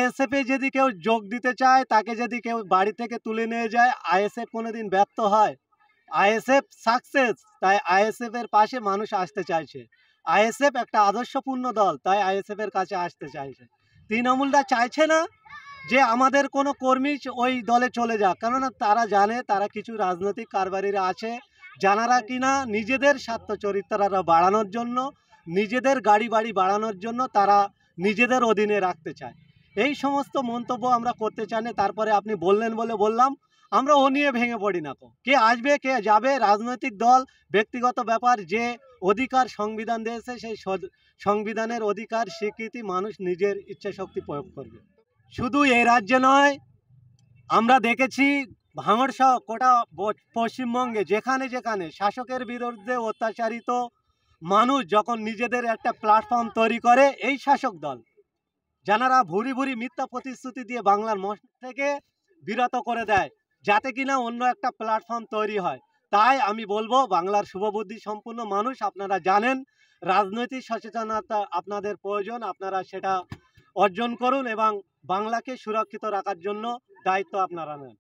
আইএসএফে যদি কেউ যোগ দিতে চায়, তাকে যদি কেউ বাড়ি থেকে তুলে নিয়ে যায়, আইএসএফ কোনোদিন ব্যর্থ হয়? আইএসএফ সাকসেস, তাই আইএসএফ এর পাশে মানুষ আসতে চাইছে। আইএসএফ একটা আদর্শপূর্ণ দল, তাই আইএসএফ এর কাছে আসতে চাইছে। তৃণমূলরা চাইছে না যে আমাদের কোনো কর্মী ওই দলে চলে যাক, কেননা তারা জানে তারা কিছু রাজনৈতিক কারবারিরা আছে যারা কিনা নিজেদের স্বার্থ চরিত্ররা বাড়ানোর জন্য, নিজেদের গাড়ি বাড়ি বাড়ানোর জন্য তারা নিজেদের অধীনে রাখতে চায়। এই সমস্ত মন্তব্য আমরা করতে চাই না। তারপরে আপনি বললেন বলে বললাম, আমরা ও নিয়ে ভেঙে পড়ি না। কে আসবে কে যাবে রাজনৈতিক দল ব্যক্তিগত ব্যাপার। যে অধিকার সংবিধান দিয়েছে সেই সংবিধানের অধিকার স্বীকৃতি মানুষ নিজের ইচ্ছা শক্তি প্রয়োগ করবে। শুধু এই রাজ্যে নয়, আমরা দেখেছি ভাঙড় সহ গোটা পশ্চিমবঙ্গে যেখানে যেখানে শাসকের বিরুদ্ধে অত্যাচারিত মানুষ যখন নিজেদের একটা প্ল্যাটফর্ম তৈরি করে, এই শাসক দল যারা ভুরি ভুরি মিথ্যা প্রতিশ্রুতি দিয়ে বাংলার মানুষ থেকে বিরত করে দেয়, যাতে কিনা অন্য একটা প্ল্যাটফর্ম তৈরি হয়। তাই আমি বলবো, বাংলার শুভবুদ্ধি সম্পূর্ণ মানুষ, আপনারা জানেন রাজনৈতিক সচেতনতা আপনাদের প্রয়োজন, আপনারা সেটা অর্জন করুন এবং বাংলাকে সুরক্ষিত রাখার জন্য দায়িত্ব আপনারা নেন।